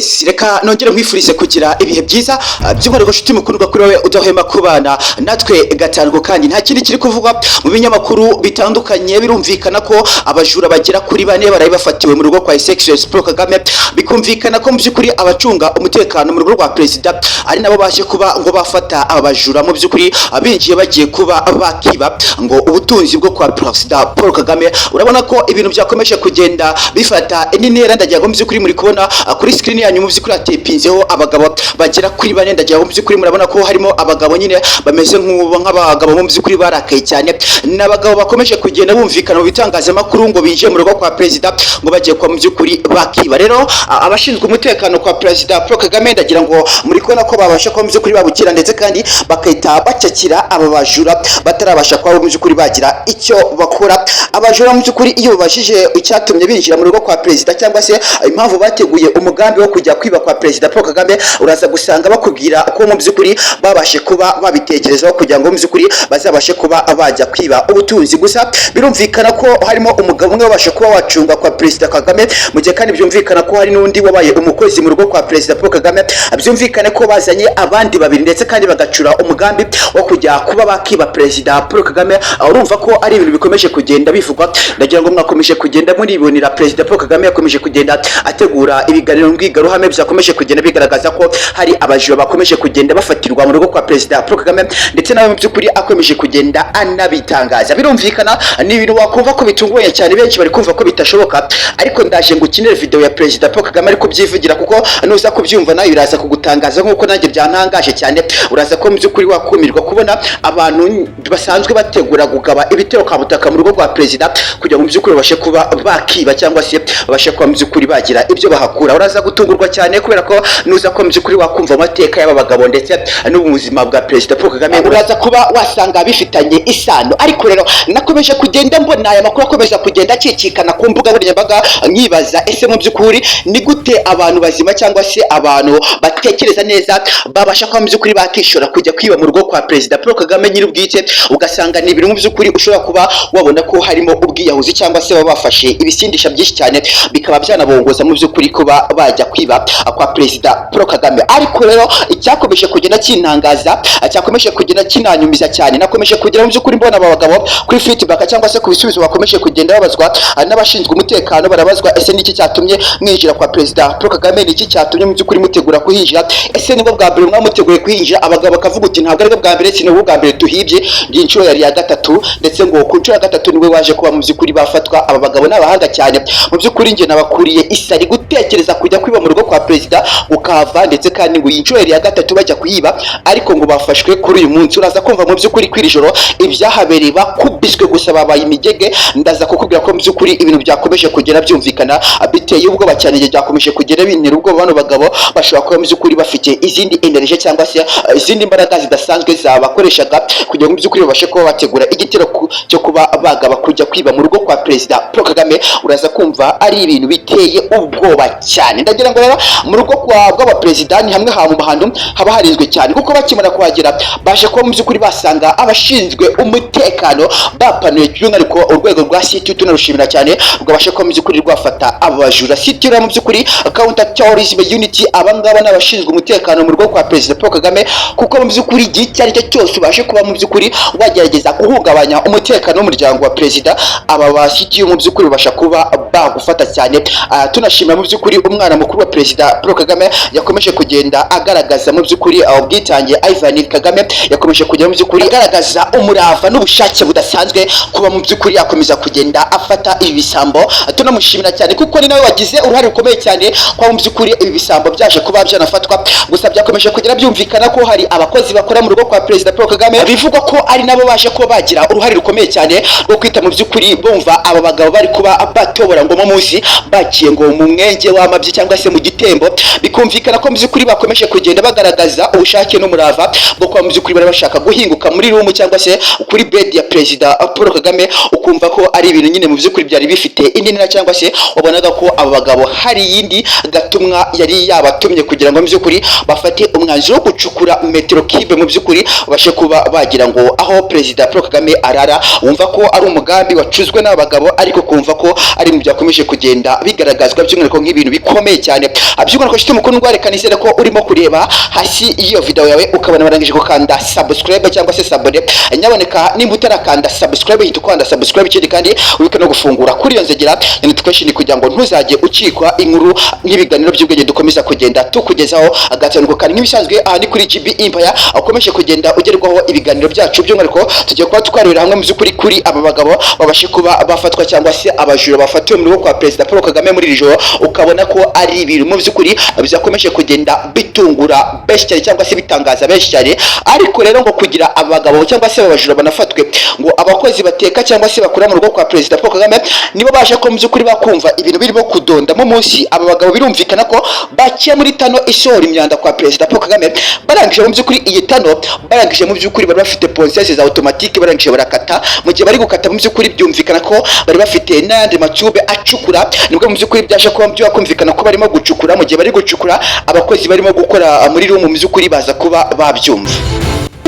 Yes, reka nongere nkwifurize kugira ibihe byiza by'umwihariko nshuti mukundwa kuri wowe udahwema kubana natwe gatanu kandi nta kindi kiri kuvugwa mu binyamakuru bitandukanye. Birumvikana ko abajura bagera kuri bane barayi bafatiwe mu rugo kwa Poul Kagame, bikumvikana ko mu by'ukuri abacunga umutekano mu rugo rwa perezida ari nabo baje kuba ngo bafata abajura mu by'ukuri abinjiye bagiye kuba bakiba ngo ubutunzi bwo kwa perezida Poul Kagame. Urabona ko ibintu byakomeje kugenda bifata intera, ndagira ngo mu by'ukuri muri kubona kuri screen yanyu mu by'ukuri atepinzeho abagabo bagera kuri bane. Ndagira ngo mu by'ukuri murabona ko harimo abagabo nyine bameze nk'abagabo mu by'ukuri barakaye cyane, n'abagabo bakomeje kugenda bumvikana mu bitangazamakuru ngo binjiye mu rugo kwa perezida ngo bagiye kwa mu by'ukuri bakiba. Rero abashinzwe umutekano kwa perezida Poul Kagame ndagira ngo muri kubona ko babasha kwa mu by'ukuri babukira ndetse kandi bakahita bacakira aba bajura batarabasha kwa mu by'ukuri bagira icyo bakora. Abajura mu by'ukuri iyo babashije icyatumye binjira mu rugo kwa perezida cyangwa se impamvu bateguye umugambi wo kujya kwiba kwa perezida Poul Kagame, uraza gusanga bakubwira ko mu by'ukuri babashe kuba babitekerezaho kugira ngo mu by'ukuri bazabashe kuba bajya kwiba ubutunzi. Gusa birumvikana ko harimo umugabo umwe wabashe kuba wacunga kwa perezida Kagame, mu gihe kandi byumvikana ko hari n'undi wabaye umukozi mu rugo kwa perezida Poul Kagame. Byumvikane ko bazanye abandi babiri ndetse kandi bagacura umugambi wo kujya kuba bakiba perezida Poul Kagame. Urumva ko ari ibintu bikomeje kugenda bivugwa. Ndagira ngo mwakomeje kugenda muribonera perezida Poul Kagame yakomeje kugenda ategura ibiganiro mbwirwaruhame byakomeje kugenda bigaragaza ko hari abajura bakomeje kugenda bafatirwa mu rugo kwa perezida Poul Kagame, ndetse nawe mu by'ukuri akomeje kugenda anabitangaza. Birumvikana ni ibintu wakumva ko bitunguye cyane, benshi bari kumva ko bitashoboka, ariko ndaje ngukinire video ya perezida Poul Kagame ari kubyivugira, kuko nuza kubyumva nayo iraza kugutangaza nk'uko nanjye byantangaje cyane. Uraza ko mu by'ukuri wakumirwa kubona abantu basanzwe bategura kugaba ibitero kabutaka mu rugo rwa perezida kugira ngo mu by'ukuri babashe kuba bakiba cyangwa se babashe kuba mu by'ukuri bagira ibyo bahakura. Uraza gutungurwa cyane kubera ko nuza ko mu by'ukuri wakumva amateka y'aba bagabo ndetse n'ubuzima bwa perezida Poul Kagame uraza kuba wasanga bifitanye isano. Ariko rero nakomeje kugenda mbona aya makuru akomeza kugenda acicikana ku mbuga nkoranyambaga, nkibaza ese mu by'ukuri ni gute abantu bazima cyangwa se abantu batekereza neza babasha kuba mu by'ukuri bakishora kujya kwiba mu rugo kwa perezida Poul Kagame nyir'ubwite, ugasanga ni ibintu mu by'ukuri ushobora kuba wabona ko harimo ubwiyahuzi cyangwa se baba bafashe ibisindisha byinshi cyane bikaba byanabongoza mu by'ukuri kuba bajya kwiba kwa perezida Poul Kagame. Ariko rero icyakomeje kugenda kintangaza, cyakomeje kugenda kinanyumiza cyane, nakomeje kugira mu by'ukuri mbona aba bagabo kuri feedback cyangwa se ku bisubizo bakomeje kugenda babazwa n'abashinzwe umutekano. Barabazwa ese niki cyatumye mwinjira kwa perezida Poul Kagame, niki cyatumye mu by'ukuri mutegura kuhinjira, ese nibwo bwa mbere mwamuteguye kuhinjira? Abagabo bakavuga uti ntabwo ari bwa mbere, sinubwo bwa mbere tuhibye, inshuro yari ya gatatu, ndetse ngo ku nshuro ya gatatu niwe waje kuba mu by'ukuri bafatwa. Aba bagabo n'abahanga cyane mu by'ukuri, nge nabakuriye isari gutekereza kujya kwiba mu rugo kwa perezida ukava, ndetse kandi ngo inshuro yari ya gatatu bajya kuyiba, ariko ngo bafashwe kuri uyu munsi. Uraza kumva mu by'ukuri kwiri joro ibyahabereye bakubiswe gusa babaye imigege. Ndaza kukubwira ko mu by'ukuri ibintu byakomeje kugera byumvikana biteye ubwoba cyane, byakomeje kugera bintera ubwoba. Bano bagabo bashobora kuba mu by'ukuri bafite izindi energy cyangwa se izindi mbaraga zidasanzwe zabakoreshaga kugira ngo mu by'ukuri babashe kuba bategura igitero cyo kuba bagaba kujya kwiba mu rugo kwa perezida Poul Kagame. Uraza kumva ari ibintu biteye ubwoba cyane. Ndagira ngo rero mu rugo kwa perezida ni hamwe mu hantu haba harinzwe cyane, kuko bakimara kuhagera baje kuba mu by'ukuri basanga abashinzwe umutekano bapanuye, by'umwihariko urwego rwa city tunarushimira cyane rwabashe kuba mu by'ukuri rwafata abajura. City mu by'ukuri counter terrorism unity, abangaba n'abashinzwe umutekano mu rugo kwa perezida Poul Kagame, kuko mu by'ukuri igihe icyo ari cyo cyose ubashe kuba mu by'ukuri wagerageza guhungabanya umutekano w'umuryango wa perezida, aba ba city mu by'ukuri babasha kuba bagufata cyane. Tunashimira mu by'ukuri umwana mukuru wa perezida Poul Kagame yakomeje kugenda agaragaza mu by'ukuri ubwitange. Ivan Kagame yakomeje kugenda mu by'ukuri agaragaza umurava n'ubushake budasanzwe kuba mu by'ukuri akomeza kugenda afata ibi bisambo. Tunamushimira cyane kuko ni nawe wagize uruhare rukomeye cyane kwa mu by'ukuri ibi bisambo byaje kuba byanafatwa. Gusa byakomeje kugera byumvikana ko hari abakozi bakora mu rugo kwa perezida Poul Kagame bivugwa ko ari nabo baje kuba bagira uruhare rukomeye cyane rwo kwita mu by'ukuri bumva aba bagabo bari kuba batobora ngo mu munsi bakiye ngo mu mwenge w'amabyi cyangwa se mu gitembo. Bikumvikana ko mu by'ukuri bakomeje kugenda bagaragaza ubushake n'umurava bwo kuba mu by'ukuri bari bashaka guhinguka muri room cyangwa se kuri bed ya perezida Poul Kagame. Ukumva ko ari ibintu nyine mu by'ukuri byari bifite indinira, cyangwa se wabonaga ko aba bagabo hari yindi gatumwa yari yabatumye kugira ngo mu by'ukuri bafate umwanzuro wo gucukura metero kibe mu by'ukuri bashe kuba bagira ngo aho perezida Poul Kagame arara. Wumva ko ari umugambi wacuzwe n'abagabo, ariko kumva ko ari mu byakomeje kugenda bigaragazwa by'umwihariko nk'ibintu bikomeye cyane. By'umwihariko mukundwa, reka nizere ko urimo kureba hasi iyo video yawe ukabona barangije gukanda subscribe cyangwa se sabone. Nyaboneka nimba utarakanda subscribe hita ukanda subscribe, ikindi kandi wike no gufungura kuri iyo nzogera notification kugira ngo ntuzajye ucikwa inkuru n'ibiganiro by'ubwenge dukomeza kugenda tukugezaho agatanduko kandi nk'ibisanzwe. Aha ni kuri Ngibi Bya akomeje kugenda ugerwaho ibiganiro byacu by'umwihariko tugiye kuba twarurira hamwe mu by'ukuri kuri aba bagabo babashe kuba bafatwa cyangwa se abajura bafatiwe mu rugo kwa Perezida Paul Kagame muri iri joro. Ukabona ko ari ibintu mu by'ukuri byakomeje kugenda bitungura benshi cyane cyangwa se bitangaza benshi cyane. Ariko rero ngo kugira abagabo cyangwa se abajura banafatwe, ngo abakozi bateka cyangwa se bakora mu rugo kwa Perezida Paul Kagame nibo baje ko mu by'ukuri bakumva ibintu birimo kudonda mu munsi. Aba bagabo birumvikana ko bakiye muri tano isohora imyanda kwa Perezida Paul Kagame. Barangije mu by'ukuri iyi tano, barangije mu by'ukuri bari bafite ponceuse za automatique, barangije barakata. Mu gihe bari gukata mu by'ukuri byumvikana ko bari bafite n'andi matube acukura, nibwo mu by'ukuri byaje kuba kumvikana ko barimo gucukura. Mu gihe bari gucukura, abakozi barimo gukora muri room mu by'ukuri baza kuba babyumva.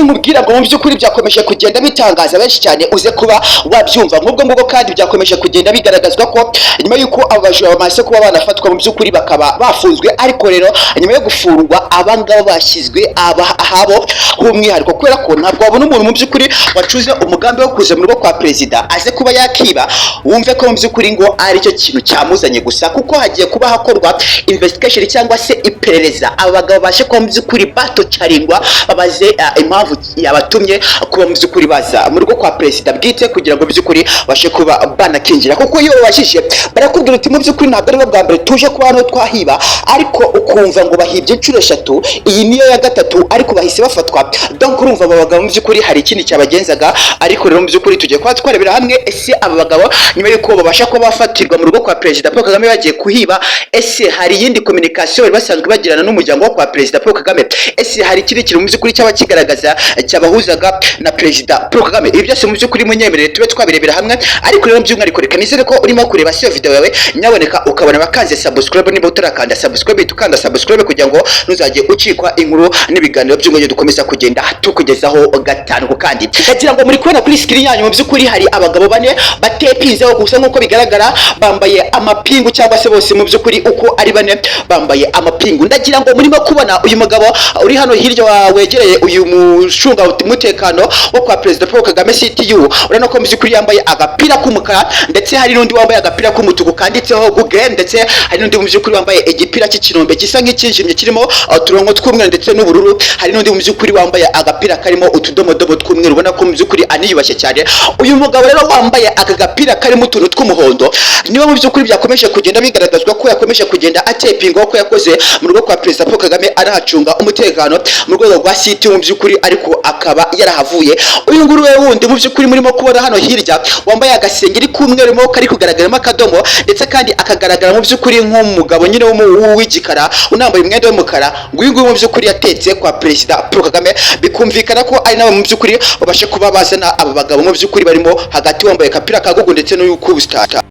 Mubwira ngo mu by'ukuri byakomeje kugenda bitangaza benshi cyane uze kuba wabyumva nk'ubwo ngubwo, kandi byakomeje kugenda bigaragazwa ko nyuma y'uko abajura bamaze kuba banafatwa mu by'ukuri bakaba bafunzwe. Ariko rero nyuma yo gufungwa abangaba bashyizwe ahabo h'umwihariko, kubera ko ntabwo wabona umuntu mu by'ukuri wacuze umugambi wo kuza mu rugo kwa Perezida aze kuba yakiba wumve ko mu by'ukuri ngo ari cyo kintu cyamuzanye gusa, kuko hagiye kuba hakorwa investigation cyangwa se iperereza. Aba bagabo bashe kuba mu by'ukuri batocaringwa babaze impamvu yabatumye kuba mu by'ukuri baza mu rugo kwa Perezida bwite kugira ngo by'ukuri bashe kuba banakinjira. Kuko iyo babashije barakubwira uti mu by'ukuri ntabwo ari bwa mbere tuje kuba hano twahiba, ariko ukumva ngo bahibye inshuro eshatu, iyi niyo ya gatatu ariko bahise bafatwa. Donc urumva aba bagabo mu by'ukuri hari ikindi cyabagenzaga. Ariko rero mu by'ukuri tugiye kuba twarebera hamwe ese aba bagabo nyuma y'uko babasha kuba bafatirwa mu rugo kwa Perezida Paul Kagame bagiye kuhiba, ese hari yindi communication bari basanzwe bagirana n'umuryango wo kwa Perezida Paul Kagame? Ese hari ikindi kintu mu by'ukuri cyaba kigaragaza cyabahuzaga na Perezida Paul Kagame? Ibi byose mu by'ukuri munyemerere tube twabirebera hamwe. Ariko rero by'umwihariko reka nizere ko urimo kureba iyo video yawe, nyaboneka ukabona bakanze subscribe. Niba utarakanda subscribe tukanda subscribe kugira ngo ntuzajye ucikwa inkuru n'ibiganiro by'ubwenge dukomeza kugenda tukugezaho gatanu kandi. Ndagira ngo muri kubona kuri screen yanyu mu by'ukuri hari abagabo bane batepinzeho gusa nk'uko bigaragara, bambaye amapingu cyangwa se bose mu by'ukuri uko ari bane bambaye amapingu. Ndagira ngo murimo kubona uyu mugabo uri hano hirya wegereye uyu mushunga umutekano wo kwa Perezida Paul Kagame CTU, urabona ko mu by'ukuri yambaye agapira k'umukara, ndetse hari n'undi wambaye agapira k'umutuku kanditseho Google, ndetse hari n'undi mu by'ukuri wambaye igipira cy'ikinombe gisa nk'icyijimye kirimo uturongo tw'umweru ndetse n'ubururu. Hari n'undi mu by'ukuri wambaye agapira karimo utudomodomo tw'umweru, ubona ko mu by'ukuri aniyubashye cyane. Uyu mugabo rero wambaye aka gapira karimo utuntu tw'umuhondo niba mu by'ukuri byakomeje kugenda bigaragazwa ko yakomeje kugenda atepinga ko yakoze mu rugo kwa Perezida Paul Kagame arahacunga umutekano mu rwego rwa CTU mu by'ukuri, ariko akaba yarahavuye. Uyu nguru we wundi mu by'ukuri murimo kubona hano hirya wambaye agasengeri k'umweru mo kari kugaragaramo akadomo, ndetse kandi akagaragara mu by'ukuri nk'umugabo nyine w'igikara unambaye umwenda w'umukara. Nguyu nguyu mu by'ukuri yatetse kwa Perezida Paul Kagame, bikumvikana ko ari nabo mu by'ukuri babashe kuba bazana aba bagabo mu by'ukuri barimo hagati wambaye akapira ka Google ndetse n'uy'ukubustata.